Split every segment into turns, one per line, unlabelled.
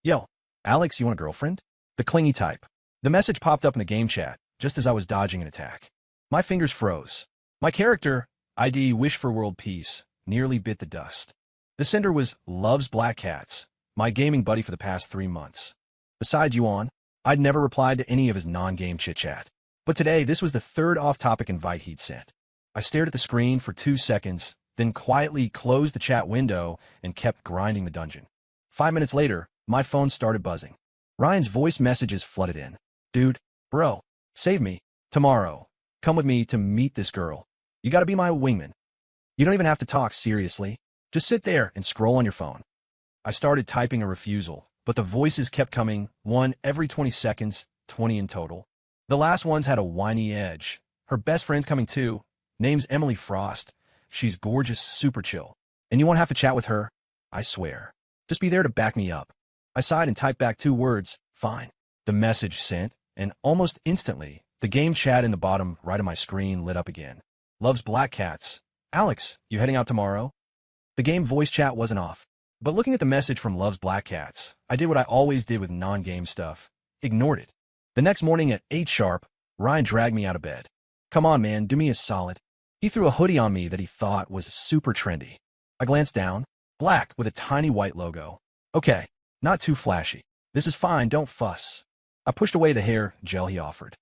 Yo, Alex, you want a girlfriend? The clingy type. The message popped up in the game chat, just as I was dodging an attack. My fingers froze. My character, ID Wish for World Peace, nearly bit the dust. The sender was Loves Black Cats, my gaming buddy for the past 3 months. Besides Yuan, I'd never replied to any of his non-game chit-chat. But today, this was the third off-topic invite he'd sent. I stared at the screen for 2 seconds, then quietly closed the chat window and kept grinding the dungeon. 5 minutes later, my phone started buzzing. Ryan's voice messages flooded in. Dude, bro, save me. Tomorrow. Come with me to meet this girl. You gotta be my wingman. You don't even have to talk seriously. Just sit there and scroll on your phone. I started typing a refusal, but the voices kept coming, one every 20 seconds, 20 in total. The last ones had a whiny edge. Her best friend's coming too. Name's Emily Frost. She's gorgeous, super chill. And you won't have to chat with her, I swear. Just be there to back me up. I sighed and typed back 2 words, fine. The message sent, and almost instantly, the game chat in the bottom right of my screen lit up again. Loves Black Cats. Alex, you heading out tomorrow? The game voice chat wasn't off. But looking at the message from Loves Black Cats, I did what I always did with non-game stuff. Ignored it. The next morning at 8 sharp, Ryan dragged me out of bed. Come on, man, do me a solid. He threw a hoodie on me that he thought was super trendy. I glanced down. Black with a tiny white logo. Okay, not too flashy. This is fine, don't fuss. I pushed away the hair gel he offered.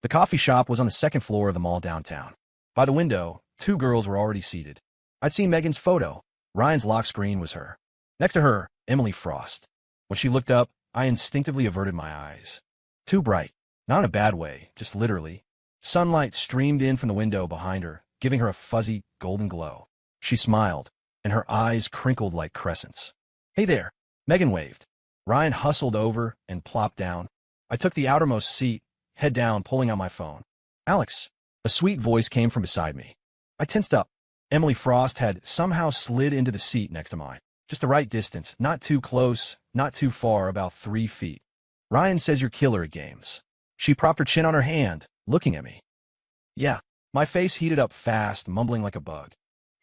The coffee shop was on the 2nd floor of the mall downtown. By the window, 2 girls were already seated. I'd seen Megan's photo. Ryan's lock screen was her. Next to her, Emily Frost. When she looked up, I instinctively averted my eyes. Too bright. Not in a bad way, just literally. Sunlight streamed in from the window behind her, giving her a fuzzy, golden glow. She smiled, and her eyes crinkled like crescents. Hey there, Megan waved. Ryan hustled over and plopped down. I took the outermost seat, head down, pulling out my phone. Alex, a sweet voice came from beside me. I tensed up. Emily Frost had somehow slid into the seat next to mine. Just the right distance, not too close, not too far, about 3 feet. Ryan says you're killer at games. She propped her chin on her hand, looking at me. Yeah, my face heated up fast, mumbling like a bug.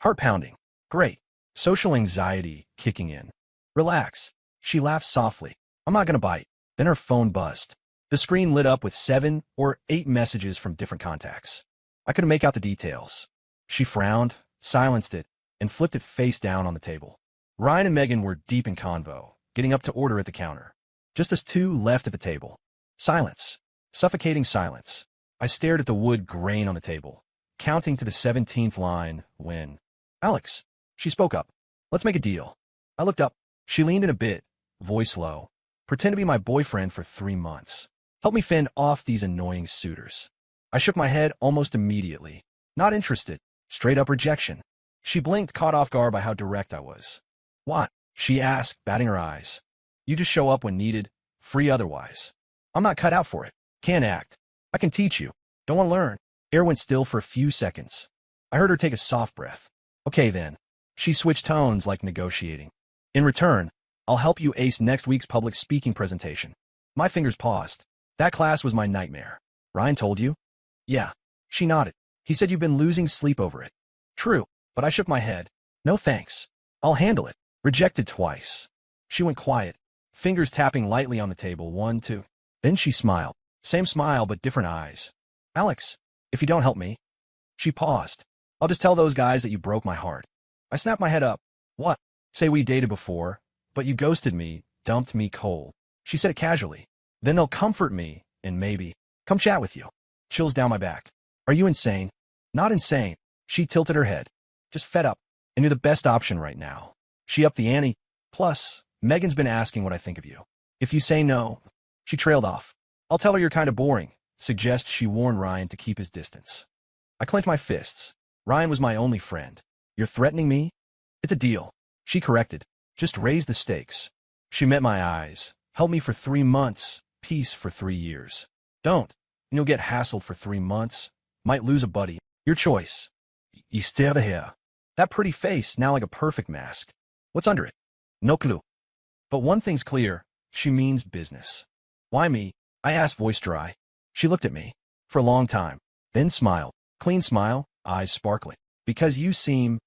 Heart pounding. Great. Social anxiety kicking in. Relax. She laughed softly. I'm not gonna bite. Then her phone buzzed. The screen lit up with 7 or 8 messages from different contacts. I couldn't make out the details. She frowned, silenced it, and flipped it face down on the table. Ryan and Megan were deep in convo, getting up to order at the counter. Just as 2 left at the table. Silence. Suffocating silence. I stared at the wood grain on the table, counting to the 17th line when... Alex. She spoke up. Let's make a deal. I looked up. She leaned in a bit, voice low. Pretend to be my boyfriend for 3 months. Help me fend off these annoying suitors. I shook my head almost immediately. Not interested. Straight up rejection. She blinked, caught off guard by how direct I was. What? She asked, batting her eyes. You just show up when needed, free otherwise. I'm not cut out for it. Can't act. I can teach you. Don't want to learn. Air went still for a few seconds. I heard her take a soft breath. Okay then. She switched tones like negotiating. In return, I'll help you ace next week's public speaking presentation. My fingers paused. That class was my nightmare. Ryan told you? Yeah. She nodded. He said you've been losing sleep over it. True, but I shook my head. No thanks. I'll handle it. Rejected twice. She went quiet, fingers tapping lightly on the table, 1, 2. Then she smiled. Same smile, but different eyes. Alex, if you don't help me. She paused. I'll just tell those guys that you broke my heart. I snapped my head up. What? Say we dated before, but you ghosted me, dumped me cold. She said it casually. Then they'll comfort me, and maybe come chat with you. Chills down my back. Are you insane? Not insane. She tilted her head. Just fed up, and you're the best option right now. She upped the ante. Plus, Megan's been asking what I think of you. If you say no... She trailed off. I'll tell her you're kind of boring. Suggest she warned Ryan to keep his distance. I clenched my fists. Ryan was my only friend. You're threatening me? It's a deal. She corrected. Just raise the stakes. She met my eyes. Help me for 3 months. Peace for 3 years. Don't. And you'll get hassled for 3 months. Might lose a buddy. Your choice. You still here. That pretty face, now like a perfect mask. What's under it? No clue. But one thing's clear. She means business. Why me? I asked, voice dry. She looked at me. For a long time. Then smiled. Clean smile, eyes sparkling. Because you seem...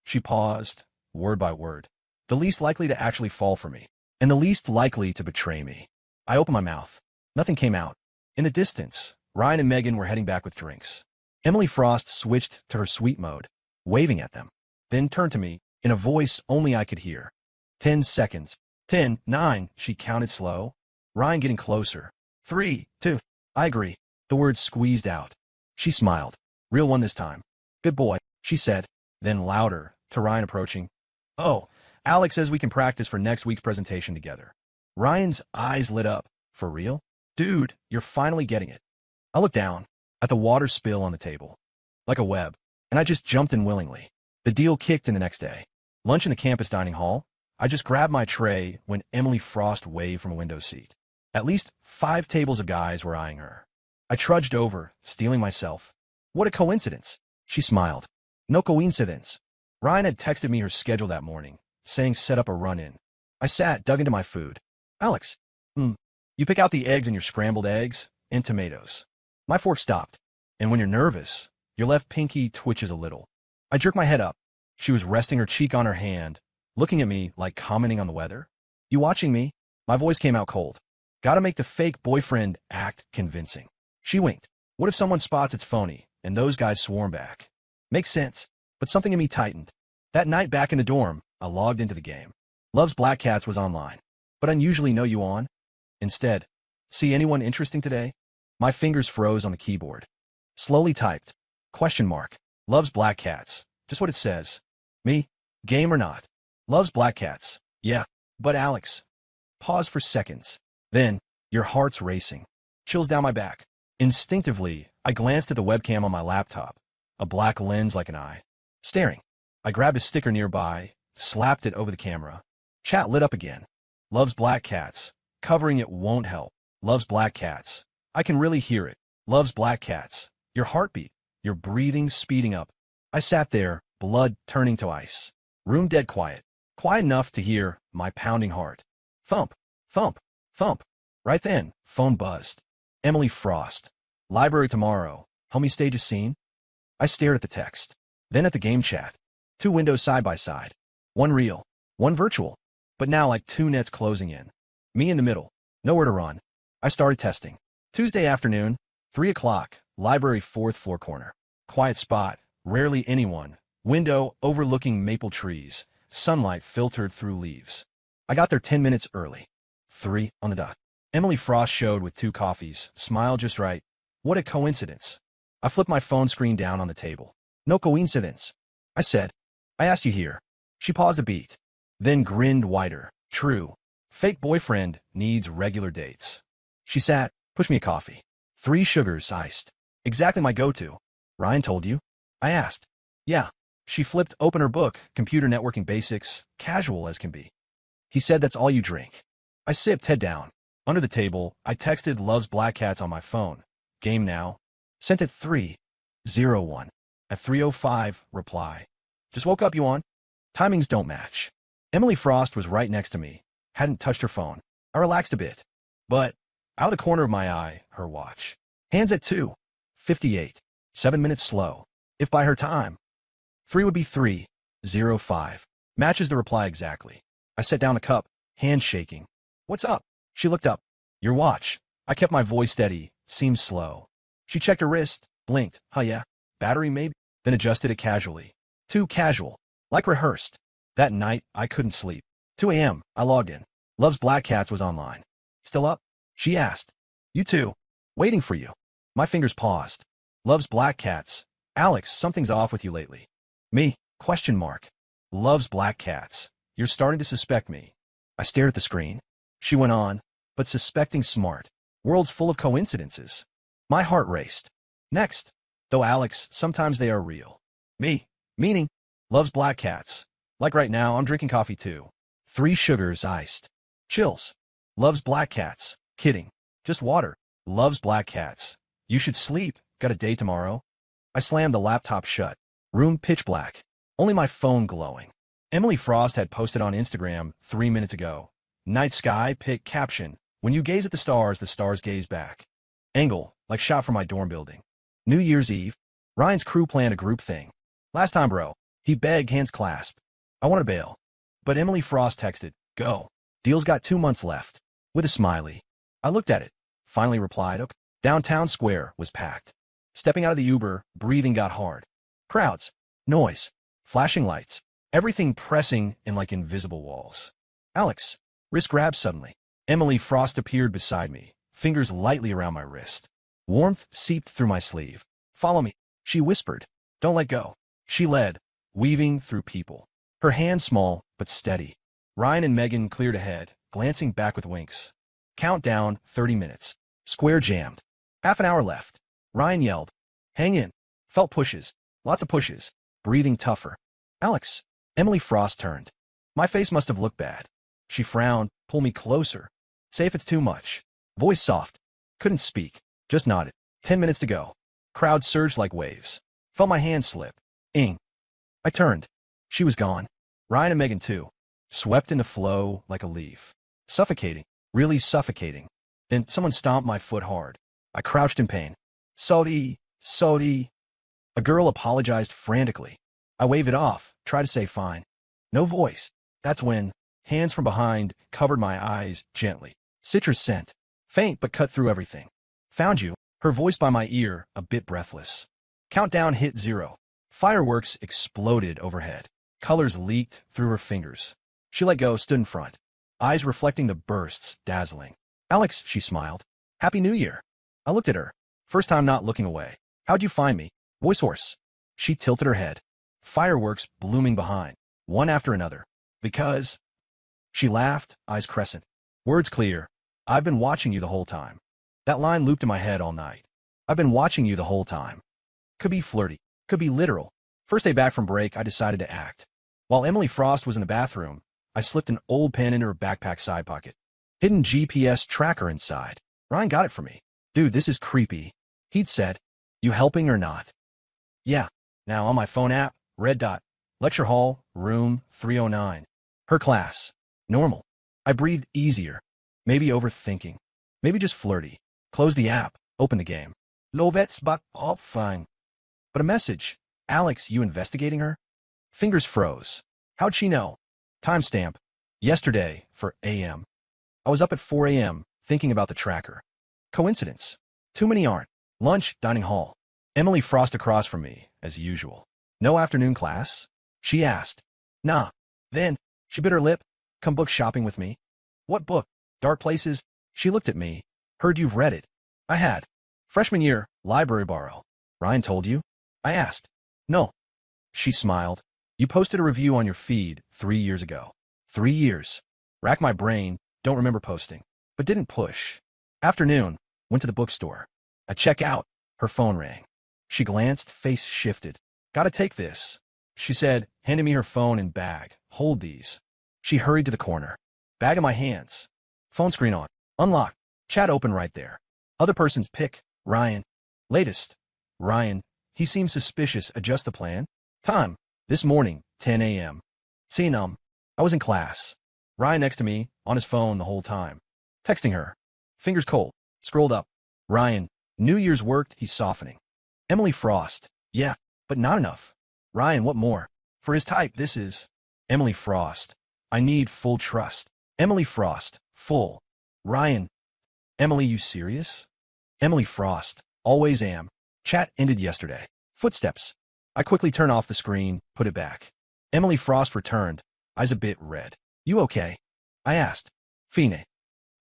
She paused, word by word. The least likely to actually fall for me. and the least likely to betray me. I opened my mouth. Nothing came out. In the distance, Ryan and Megan were heading back with drinks. Emily Frost switched to her sweet mode, waving at them, then turned to me in a voice only I could hear. 10 seconds. 10, 9, she counted slow. Ryan getting closer. 3, 2. I agree. The words squeezed out. She smiled. Real one this time. Good boy, she said, then louder, to Ryan approaching. Oh, Alex says we can practice for next week's presentation together. Ryan's eyes lit up. For real? Dude, you're finally getting it. I looked down at the water spill on the table, like a web, and I just jumped in willingly. The deal kicked in the next day. Lunch in the campus dining hall. I just grabbed my tray when Emily Frost waved from a window seat. At least 5 tables of guys were eyeing her. I trudged over, steeling myself. What a coincidence. She smiled. No coincidence. Ryan had texted me her schedule that morning, saying set up a run-in. I sat, dug into my food. Alex, you pick out the eggs in your scrambled eggs and tomatoes. My fork stopped, and when you're nervous, your left pinky twitches a little. I jerked my head up. She was resting her cheek on her hand, looking at me like commenting on the weather. You watching me? My voice came out cold. Gotta make the fake boyfriend act convincing. She winked. What if someone spots it's phony, and those guys swarm back? Makes sense, but something in me tightened. That night back in the dorm, I logged into the game. Love's Black Cats was online, but unusually no you on. Instead, see anyone interesting today? My fingers froze on the keyboard. Slowly typed. Question mark. Love's Black Cats. Just what it says. Me? Game or not? Love's Black Cats. Yeah. But Alex. Pause for seconds. Then, your heart's racing. Chills down my back. Instinctively, I glanced at the webcam on my laptop. A black lens like an eye. Staring. I grabbed a sticker nearby, slapped it over the camera. Chat lit up again. Love's Black Cats. Covering it won't help. Love's Black Cats. I can really hear it. Love's Black Cats. Your heartbeat. Your breathing speeding up. I sat there, blood turning to ice. Room dead quiet. Quiet enough to hear my pounding heart. Thump. Thump. Thump. Right then, phone buzzed. Emily Frost. Library tomorrow. Help me stage a scene? I stared at the text. Then at the game chat. 2 windows side by side. One real. One virtual. But now like 2 nets closing in. Me in the middle. Nowhere to run. I started testing. Tuesday afternoon, 3 o'clock, library 4th floor corner. Quiet spot, rarely anyone. Window overlooking maple trees. Sunlight filtered through leaves. I got there 10 minutes early. 3 on the dot. Emily Frost showed with 2 coffees, smiled just right. What a coincidence. I flipped my phone screen down on the table. No coincidence. I said. I asked you here. She paused a beat, then grinned wider. True. Fake boyfriend needs regular dates. She sat, pushed me a coffee. 3 sugars, iced. Exactly my go-to. Ryan told you? I asked. Yeah. She flipped open her book, Computer Networking Basics, casual as can be. He said that's all you drink. I sipped, head down. Under the table, I texted Love's Black Cats on my phone. Game now. Sent at 3:01. At 3:05, reply. Just woke up, you on? Timings don't match. Emily Frost was right next to me. Hadn't touched her phone. I relaxed a bit. But, out of the corner of my eye, her watch. Hands at 2:58. 7 minutes slow. If by her time. 3 would be 3:05. Matches the reply exactly. I set down the cup, hand shaking. What's up? She looked up. Your watch. I kept my voice steady, seemed slow. She checked her wrist, blinked. Huh, yeah. Battery maybe? Then adjusted it casually. Too casual. Like rehearsed. That night, I couldn't sleep. 2 a.m., I logged in. Love's Black Cats was online. Still up? She asked. You too. Waiting for you. My fingers paused. Love's Black Cats. Alex, something's off with you lately. Me? Question mark. Love's Black Cats. You're starting to suspect me. I stared at the screen. She went on, but suspecting smart. World's full of coincidences. My heart raced. Next. Though Alex, sometimes they are real. Me. Meaning. Love's Black Cats. Like right now, I'm drinking coffee too. 3 sugars, iced. Chills. Love's Black Cats. Kidding. Just water. Love's Black Cats. You should sleep. Got a day tomorrow. I slammed the laptop shut. Room pitch black. Only my phone glowing. Emily Frost had posted on Instagram 3 minutes ago. Night sky, pic, caption. When you gaze at the stars gaze back. Angle, like shot from my dorm building. New Year's Eve. Ryan's crew planned a group thing. Last time, bro. He begged, hands clasped. I want to bail. But Emily Frost texted, go. Deal's got 2 months left. With a smiley. I looked at it. Finally replied, okay. Downtown Square was packed. Stepping out of the Uber, breathing got hard. Crowds. Noise. Flashing lights. Everything pressing in like invisible walls. Alex. Wrist grabbed suddenly. Emily Frost appeared beside me, fingers lightly around my wrist. Warmth seeped through my sleeve. Follow me, she whispered. Don't let go. She led, weaving through people. Her hand small, but steady. Ryan and Megan cleared ahead, glancing back with winks. Countdown, 30 minutes. Square jammed. Half an hour left. Ryan yelled. Hang in. Felt pushes. Lots of pushes. Breathing tougher. Alex. Emily Frost turned. My face must have looked bad. She frowned, pulled me closer. Say if it's too much. Voice soft. Couldn't speak. Just nodded. 10 minutes to go. Crowd surged like waves. Felt my hand slip. Ing. I turned. She was gone. Ryan and Megan too. Swept into flow like a leaf. Suffocating. Really suffocating. Then someone stomped my foot hard. I crouched in pain. Sorry. Sorry. A girl apologized frantically. I waved it off, tried to say fine. No voice. That's when hands from behind covered my eyes gently. Citrus scent. Faint but cut through everything. Found you. Her voice by my ear, a bit breathless. Countdown hit 0. Fireworks exploded overhead. Colors leaked through her fingers. She let go, stood in front. Eyes reflecting the bursts, dazzling. Alex, she smiled. Happy New Year. I looked at her. First time not looking away. How'd you find me? Voice hoarse. She tilted her head. Fireworks blooming behind, one after another. Because... She laughed, eyes crescent. Words clear. I've been watching you the whole time. That line looped in my head all night. I've been watching you the whole time. Could be flirty. Could be literal. First day back from break, I decided to act. While Emily Frost was in the bathroom, I slipped an old pen into her backpack side pocket. Hidden GPS tracker inside. Ryan got it for me. Dude, this is creepy. He'd said, you helping or not? Yeah. Now on my phone app, red dot. Lecture hall, room 309. Her class. Normal. I breathed easier. Maybe overthinking. Maybe just flirty. Closed the app. Opened the game. Lovets but all fine. But a message. Alex, you investigating her? Fingers froze. How'd she know? Timestamp. Yesterday, for AM. I was up at 4 a.m., thinking about the tracker. Coincidence. Too many aren't. Lunch, dining hall. Emily Frost across from me, as usual. No afternoon class? She asked. Nah. Then, she bit her lip. Come book shopping with me. What book? Dark Places? She looked at me. Heard you've read it. I had. Freshman year, library borrow. Ryan told you? I asked. No. She smiled. You posted a review on your feed 3 years ago. 3 years. Rack my brain, don't remember posting. But didn't push. Afternoon, went to the bookstore. I check out. Her phone rang. She glanced, face shifted. Gotta take this. She said, handing me her phone and bag. Hold these. She hurried to the corner. Bag in my hands. Phone screen on. Unlock. Chat open right there. Other person's pick. Ryan. Latest. Ryan. He seemed suspicious. Adjust the plan. Time. This morning, 10 a.m. Seeing I was in class. Ryan next to me, on his phone the whole time. Texting her. Fingers cold. Scrolled up. Ryan. New Year's worked, he's softening. Emily Frost. Yeah, but not enough. Ryan, what more? For his type, this is... Emily Frost. I need full trust. Emily Frost. Full. Ryan. Emily, you serious? Emily Frost. Always am. Chat ended yesterday. Footsteps. I quickly turn off the screen, put it back. Emily Frost returned, eyes a bit red. You okay? I asked. Fine.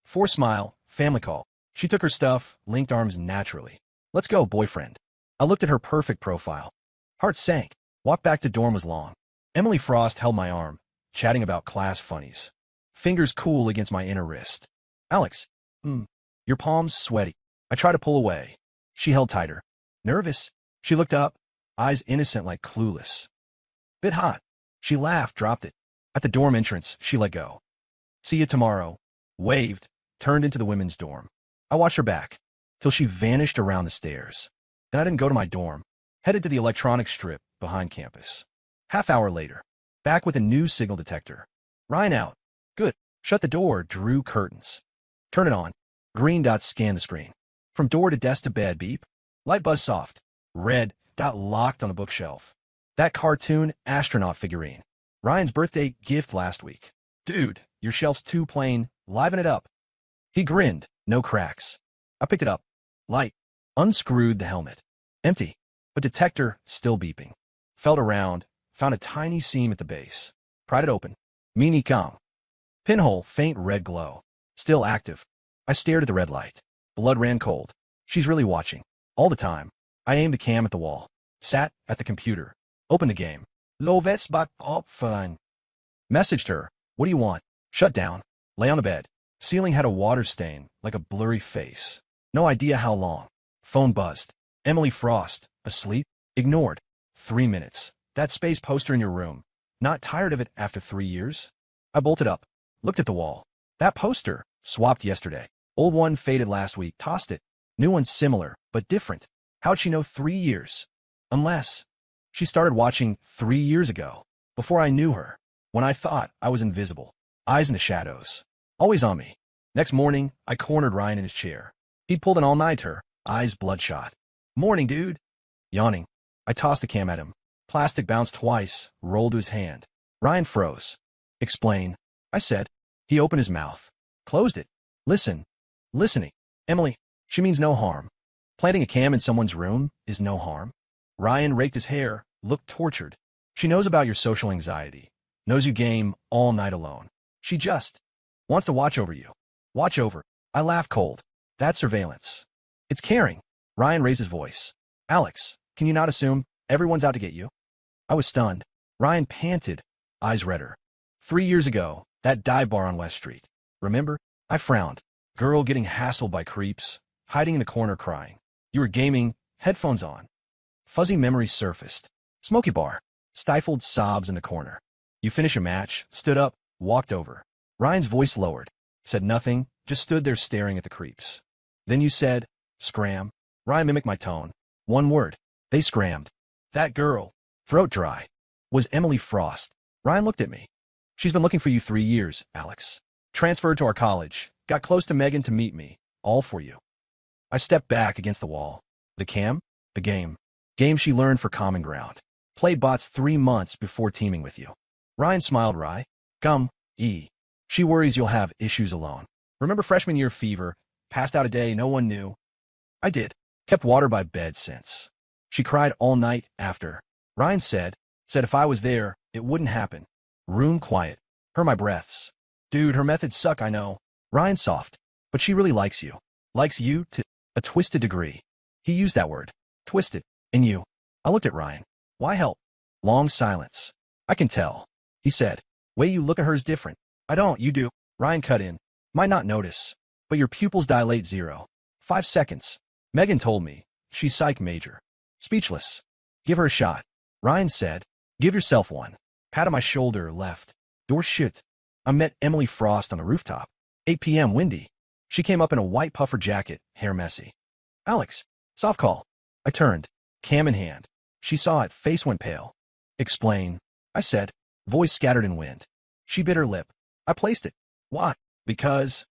Forced smile, family call. She took her stuff, linked arms naturally. Let's go, boyfriend. I looked at her perfect profile. Heart sank. Walk back to dorm was long. Emily Frost held my arm, chatting about class funnies. Fingers cool against my inner wrist. Alex. Your palms sweaty. I tried to pull away. She held tighter. Nervous. She looked up, eyes innocent like clueless. Bit hot. She laughed, dropped it. At the dorm entrance, she let go. See you tomorrow. Waved, turned into the women's dorm. I watched her back, till she vanished around the stairs. Then I didn't go to my dorm. Headed to the electronics strip behind campus. Half hour later, back with a new signal detector. Ryan out. Good. Shut the door, drew curtains. Turn it on. Green dot scan the screen. From door to desk to bed, beep. Light buzz soft. Red dot locked on a bookshelf. That cartoon astronaut figurine. Ryan's birthday gift last week. Dude, Your shelf's too plain. Liven it up. He grinned. No cracks. I picked it up. Light. Unscrewed the helmet. Empty. But detector still beeping. Felt around. Found a tiny seam at the base. Pried it open. Mini com. Pinhole, faint red glow. Still active. I stared at the red light. Blood ran cold. She's really watching. All the time. I aimed the cam at the wall. Sat at the computer. Opened the game. Lovet's back up fine. Messaged her. What do you want? Shut down. Lay on the bed. Ceiling had a water stain, like a blurry face. No idea how long. Phone buzzed. Emily Frost. Asleep? Ignored. 3 minutes. That space poster in your room. Not tired of it after 3 years? I bolted up. Looked at the wall. That poster. Swapped yesterday. Old one faded last week. Tossed it. New one similar, but different. How'd she know 3 years? Unless she started watching 3 years ago, before I knew her, when I thought I was invisible. Eyes in the shadows. Always on me. Next morning, I cornered Ryan in his chair. He'd pulled an all-nighter, eyes bloodshot. Morning, dude. Yawning. I tossed the cam at him. Plastic bounced twice, rolled to his hand. Ryan froze. Explain, I said. He opened his mouth. Closed it. Listen. Listening. Emily, she means no harm. Planting a cam in someone's room is no harm. Ryan raked his hair, looked tortured. She knows about your social anxiety. Knows you game all night alone. She just wants to watch over you. Watch over. I laugh cold. That's surveillance. It's caring. Ryan raised his voice. Alex, can you not assume everyone's out to get you? I was stunned. Ryan panted, eyes redder. 3 years ago, that dive bar on West Street. Remember? I frowned. Girl getting hassled by creeps, hiding in the corner crying. You were gaming, headphones on. Fuzzy memories surfaced. Smoky bar. Stifled sobs in the corner. You finish a match, stood up, walked over. Ryan's voice lowered. Said nothing, just stood there staring at the creeps. Then you said, scram. Ryan mimicked my tone. One word. They scrammed. That girl, throat dry, was Emily Frost. Ryan looked at me. She's been looking for you 3 years, Alex. Transferred to our college. Got close to Megan to meet me. All for you. I stepped back against the wall. The cam? The game. Game she learned for common ground. Played bots 3 months before teaming with you. Ryan smiled wry. Gum, E. She worries you'll have issues alone. Remember freshman year fever? Passed out a day no one knew. I did. Kept water by bed since. She cried all night after. Ryan said if I was there, it wouldn't happen. Room quiet. Heard my breaths. Dude, her methods suck, I know. Ryan soft. But she really likes you. Likes you to a twisted degree. He used that word. Twisted. And you. I looked at Ryan. Why help? Long silence. I can tell. He said. Way you look at her is different. I don't, you do. Ryan cut in. Might not notice. But your pupils dilate 0. 5 seconds. Megan told me. She's psych major. Speechless. Give her a shot. Ryan said. Give yourself one. Pat on my shoulder, left. Door shut. I met Emily Frost on a rooftop. 8 p.m. windy. She came up in a white puffer jacket, hair messy. Alex. Soft call. I turned. Cam in hand. She saw it, face went pale. Explain. I said. Voice scattered in wind. She bit her lip. I placed it. Why? Because.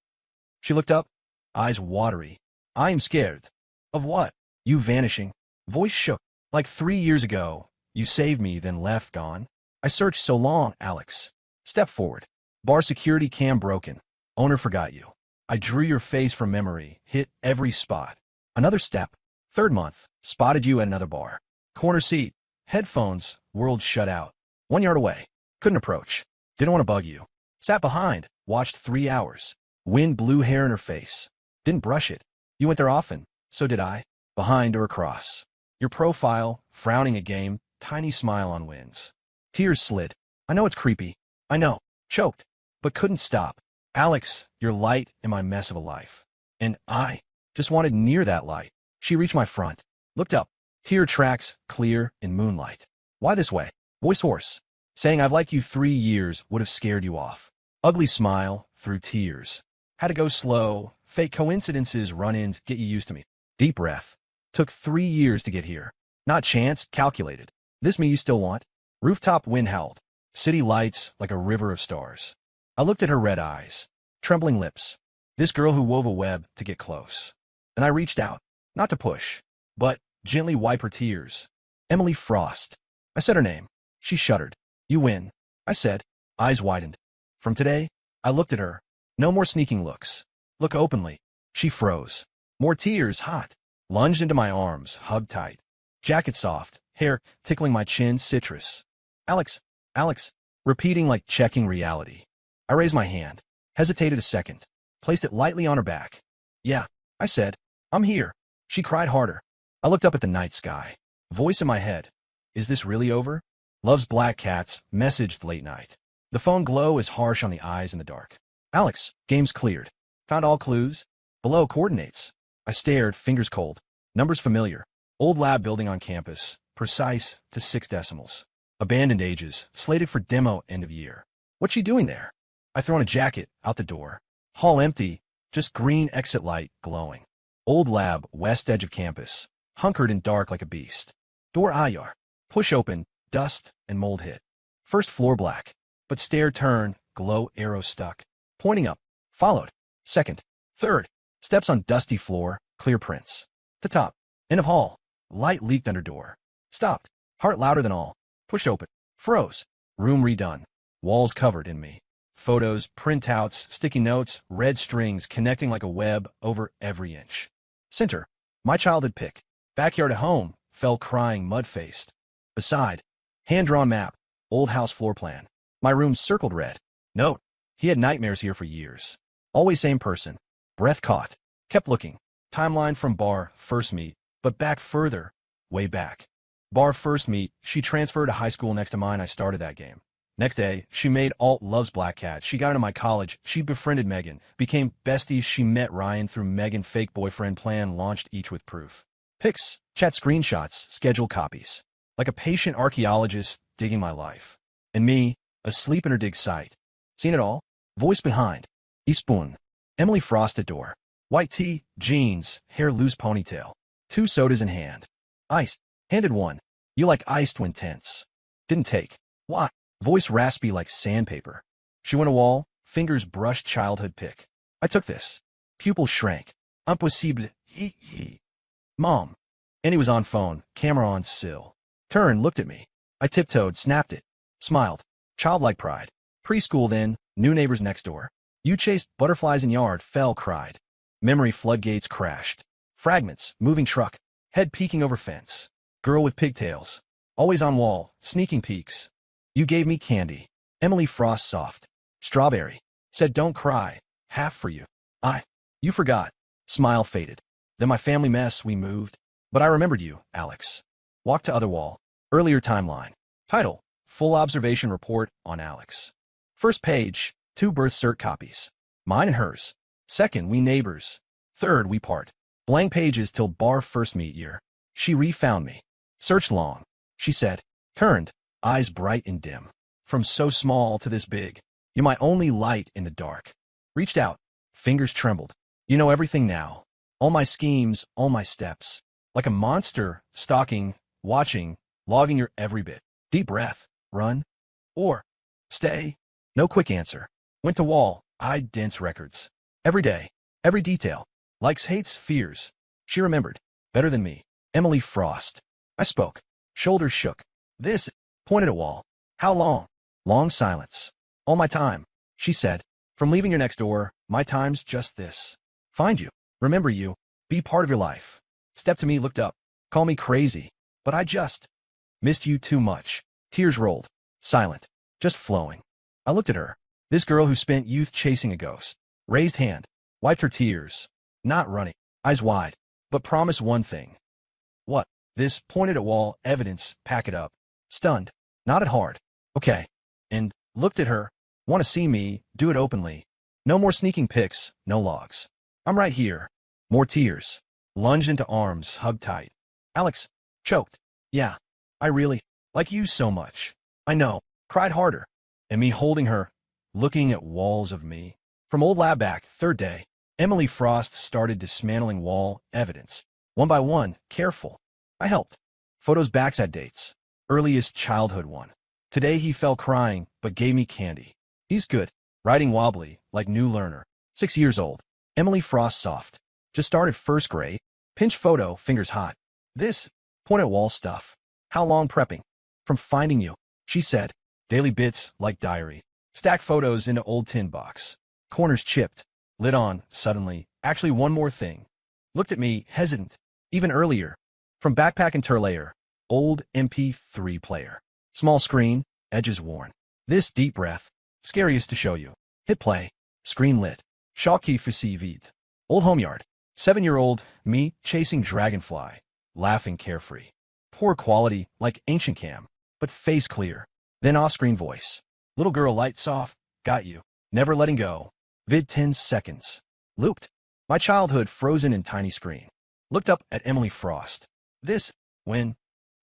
She looked up. Eyes watery. I'm scared. Of what? You vanishing. Voice shook. Like 3 years ago. You saved me, then left, gone. I searched so long, Alex. Step forward. Bar security cam broken. Owner forgot you. I drew your face from memory, hit every spot. Another step. 3rd month. Spotted you at another bar. Corner seat. Headphones. World shut out. 1 yard away. Couldn't approach. Didn't want to bug you. Sat behind. Watched 3 hours. Wind blew hair in her face. Didn't brush it. You went there often. So did I. Behind or across. Your profile. Frowning a game. Tiny smile on winds. Tears slid. I know it's creepy. I know. Choked. But couldn't stop. Alex, you're light in my mess of a life. And I just wanted near that light. She reached my front. Looked up. Tear tracks, clear in moonlight. Why this way? Voice hoarse. Saying I've liked you 3 years would have scared you off. Ugly smile, through tears. Had to go slow. Fake coincidences, run-ins, get you used to me. Deep breath. Took 3 years to get here. Not chance, calculated. This me you still want? Rooftop wind howled. City lights like a river of stars. I looked at her red eyes. Trembling lips. This girl who wove a web to get close. And I reached out. Not to push. But gently wipe her tears. Emily Frost. I said her name. She shuddered. You win. I said. Eyes widened. From today, I looked at her. No more sneaking looks. Look openly. She froze. More tears, hot. Lunged into my arms, hugged tight. Jacket soft, hair tickling my chin, citrus. Alex, Alex, repeating like checking reality. I raised my hand, hesitated a second, placed it lightly on her back. Yeah, I said, I'm here. She cried harder. I looked up at the night sky. Voice in my head. Is this really over? Loves black cats, messaged late night. The phone glow is harsh on the eyes in the dark. Alex, game's cleared. Found all clues? Below coordinates. I stared, fingers cold. Numbers familiar. Old lab building on campus, precise to 6 decimals. Abandoned ages, slated for demo end of year. What's she doing there? I throw on a jacket, out the door. Hall empty, just green exit light glowing. Old lab, west edge of campus, hunkered in dark like a beast. Door IR. Push open, dust and mold hit. First floor black, but stair turn, glow arrow stuck. Pointing up, followed. Second, third, steps on dusty floor, clear prints. The top, end of hall, light leaked under door. Stopped, heart louder than all. Pushed open, froze. Room redone, walls covered in me. Photos, printouts, sticky notes, red strings connecting like a web over every inch. Center, my childhood pick. Backyard at home, fell crying, mud-faced. Beside, hand-drawn map, old house floor plan. My room circled red. Note, he had nightmares here for years. Always same person. Breath caught. Kept looking. Timeline from bar, first meet, but back further, way back. Bar first meet, she transferred to high school next to mine. I started that game. Next day, she made alt loves black cat. She got into my college. She befriended Megan. Became besties. She met Ryan through Megan. Fake boyfriend plan launched each with proof. Pics, chat screenshots, scheduled copies. Like a patient archaeologist digging my life. And me, asleep in her dig site. Seen it all? Voice behind. Spoon. Emily Frost at door. White tee, jeans, hair loose ponytail. 2 sodas in hand. Iced. Handed one. You like iced when tense. Didn't take. Why? Voice raspy like sandpaper. She went a wall, fingers brushed childhood pick. I took this. Pupil shrank. Impossible. He. Mom. And he was on phone, camera on sill. Turned, looked at me. I tiptoed, snapped it. Smiled. Childlike pride. Preschool then, new neighbors next door. You chased butterflies in yard, fell, cried. Memory floodgates crashed. Fragments, moving truck. Head peeking over fence. Girl with pigtails. Always on wall, sneaking peeks. You gave me candy. Emily Frost soft. Strawberry. Said don't cry. Half for you. You forgot. Smile faded. Then my family mess, we moved. But I remembered you, Alex. Walk to other wall. Earlier timeline. Title. Full observation report on Alex. First page, 2 birth cert copies. Mine and hers. Second, we neighbors. Third, we part. Blank pages till bar first meet year. She refound me. Searched long. She said. Turned. Eyes bright and dim. From so small to this big. You're my only light in the dark. Reached out. Fingers trembled. You know everything now. All my schemes, all my steps. Like a monster, stalking, watching, logging your every bit. Deep breath. Run. Or. Stay. No quick answer. Went to wall. Eyed dense records. Every day. Every detail. Likes, hates, fears. She remembered. Better than me. Emily Frost. I spoke. Shoulders shook. This. Pointed at wall. How long? Long silence. All my time. She said. From leaving your next door, my time's just this. Find you. Remember you. Be part of your life. Step to me, looked up. Call me crazy. But I just missed you too much. Tears rolled. Silent. Just flowing. I looked at her. This girl who spent youth chasing a ghost. Raised hand. Wiped her tears. Not running. Eyes wide. But promise one thing. What? This pointed at wall. Evidence. Pack it up. Stunned. Nodded hard. Okay. And looked at her. Want to see me. Do it openly. No more sneaking pics. No logs. I'm right here. More tears. Lunged into arms. Hugged tight. Alex. Choked. Yeah. I really like you so much. I know. Cried harder. And me holding her. Looking at walls of me. From old lab back. Third day. Emily Frost started dismantling wall evidence. One by one. Careful. I helped. Photos backs had dates. Earliest childhood one. Today he fell crying, but gave me candy. He's good. Writing wobbly, like new learner. 6 years old. Emily Frost soft. Just started first grade. Pinch photo, fingers hot. This. Point at wall stuff. How long prepping? From finding you. She said. Daily bits, like diary. Stacked photos into old tin box. Corners chipped. Lid on, suddenly. Actually, one more thing. Looked at me, hesitant. Even earlier. From backpack interlayer. Old MP3 player. Small screen, edges worn. This deep breath. Scariest to show you. Hit play. Screen lit. Shocky fasi vide. Old homeyard. 7-year-old, me, chasing dragonfly. Laughing carefree. Poor quality, like ancient cam. But face clear. Then off-screen voice. Little girl light soft. Got you. Never letting go. Vid 10 seconds. Looped. My childhood frozen in tiny screen. Looked up at Emily Frost. This, when.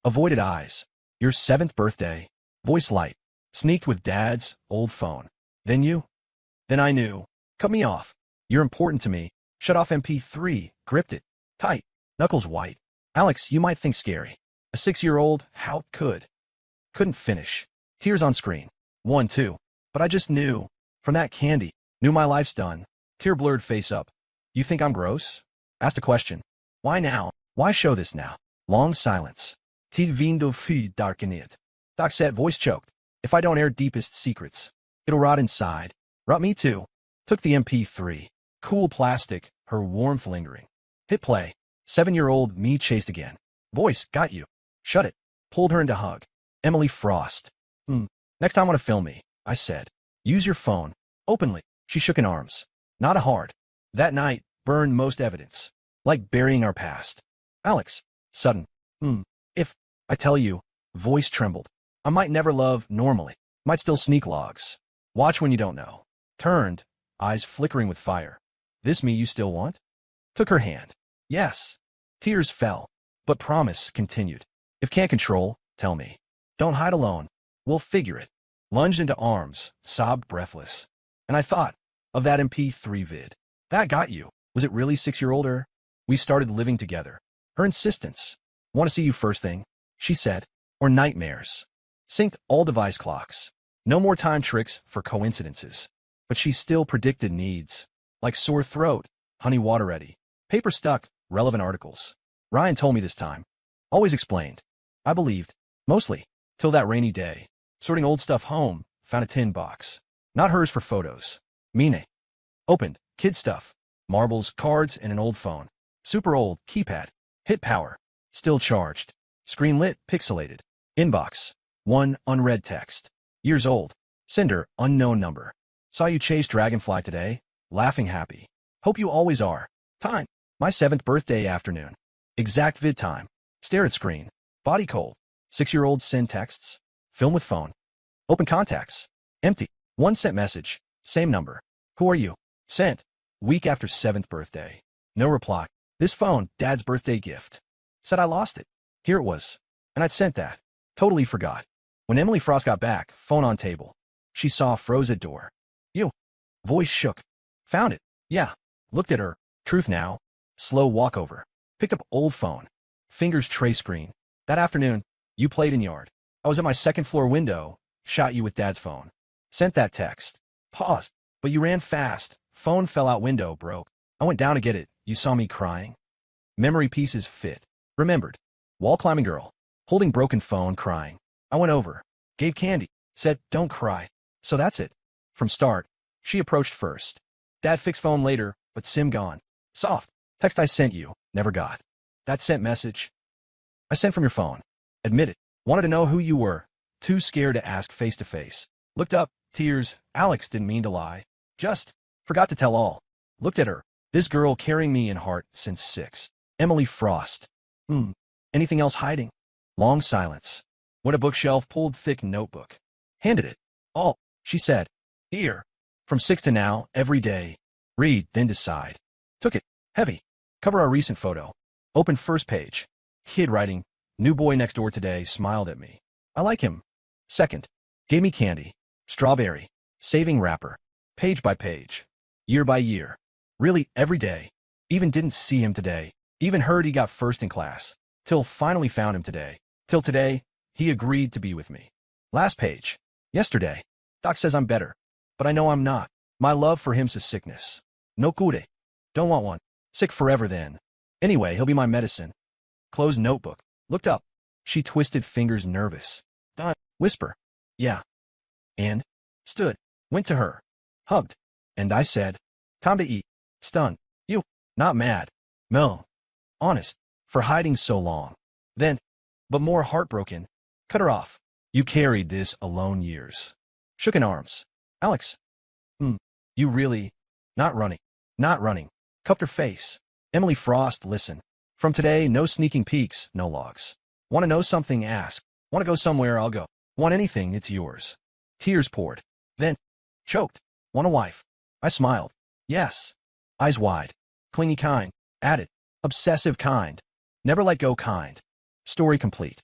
Avoided eyes. Your 7th birthday. Voice light. Sneaked with dad's old phone. Then you? Then I knew. Cut me off. You're important to me. Shut off MP3. Gripped it. Tight. Knuckles white. Alex, you might think scary. A 6-year-old, how could? Couldn't finish. Tears on screen. 1, 2. But I just knew. From that candy. Knew my life's done. Tear blurred face up. You think I'm gross? Asked a question. Why now? Why show this now? Long silence. Tid vindo fy darkened. Doc said, voice choked. If I don't air deepest secrets, it'll rot inside. Rot me too. Took the MP3. Cool plastic, her warmth lingering. Hit play. 7-year-old me chased again. Voice, got you. Shut it. Pulled her into hug. Emily Frost. Next time want to film me, I said. Use your phone. Openly. She shook in arms. Not a hard. That night, burned most evidence. Like burying our past. Alex. Sudden. If, I tell you, voice trembled. I might never love normally. Might still sneak logs. Watch when you don't know. Turned, eyes flickering with fire. This me you still want? Took her hand. Yes. Tears fell. But promise continued. If can't control, tell me. Don't hide alone. We'll figure it. Lunged into arms, sobbed breathless. And I thought of that MP3 vid. That got you. Was it really 6-year-old her? We started living together. Her insistence. Want to see you first thing? She said. Or nightmares. Synced all device clocks. No more time tricks for coincidences. But she still predicted needs. Like sore throat, honey water ready. Paper stuck, relevant articles. Ryan told me this time. Always explained. I believed. Mostly. Till that rainy day. Sorting old stuff home, found a tin box. Not hers for photos. Mine. Opened. Kid stuff. Marbles, cards, and an old phone. Super old, keypad. Hit power. Still charged. Screen lit, pixelated. Inbox. 1 unread text. Years old. Sender, unknown number. Saw you chase dragonfly today. Laughing happy. Hope you always are. Time. My 7th birthday afternoon. Exact vid time. Stare at screen. Body cold. 6-year-old send texts. Film with phone. Open contacts. Empty. 1 sent message. Same number. Who are you? Sent. Week after 7th birthday. No reply. This phone, dad's birthday gift. Said I lost it. Here it was. And I'd sent that. Totally forgot. When Emily Frost got back, phone on table. She saw froze at door. You. Voice shook. Found it. Yeah. Looked at her. Truth now. Slow walkover. Picked up old phone. Fingers tray screen. That afternoon, you played in yard. I was at my 2nd floor window. Shot you with dad's phone. Sent that text. Paused. But you ran fast. Phone fell out window, broke. I went down to get it. You saw me crying. Memory pieces fit. Remembered. Wall climbing girl. Holding broken phone, crying. I went over. Gave candy. Said, don't cry. So that's it. From start. She approached first. Dad fixed phone later, but SIM gone. Soft. Text I sent you. Never got. That sent message. I sent from your phone. Admit it. Wanted to know who you were. Too scared to ask face to face. Looked up. Tears. Alex didn't mean to lie. Just. Forgot to tell all. Looked at her. This girl carrying me in heart since 6. Emily Frost. Anything else hiding? Long silence. Went a bookshelf, pulled thick notebook. Handed it. All. She said. Here. From 6 to now, every day. Read, then decide. Took it. Heavy. Cover our recent photo. Opened first page. Kid writing. New boy next door today smiled at me. I like him. Second. Gave me candy. Strawberry. Saving wrapper. Page by page. Year by year. Really, every day. Even didn't see him today. Even heard he got first in class. Till finally found him today. Till today, he agreed to be with me. Last page. Yesterday. Doc says I'm better. But I know I'm not. My love for him's a sickness. No cure. Don't want one. Sick forever then. Anyway, he'll be my medicine. Closed notebook. Looked up. She twisted fingers nervous. Done. Whisper. Yeah. And? Stood. Went to her. Hugged. And I said, time to eat. Stunned. You. Not mad. No. Honest. For hiding so long. Then, but more heartbroken, cut her off. You carried this alone years. Shook in arms. Alex. You really. Not running. Not running. Cupped her face. Emily Frost, listen. From today, no sneaking peeks, no logs. Want to know something, ask. Want to go somewhere, I'll go. Want anything, it's yours. Tears poured. Then, choked. Want a wife? I smiled. Yes. Eyes wide. Clingy kind. Added. Obsessive kind. Never let go kind. Story complete.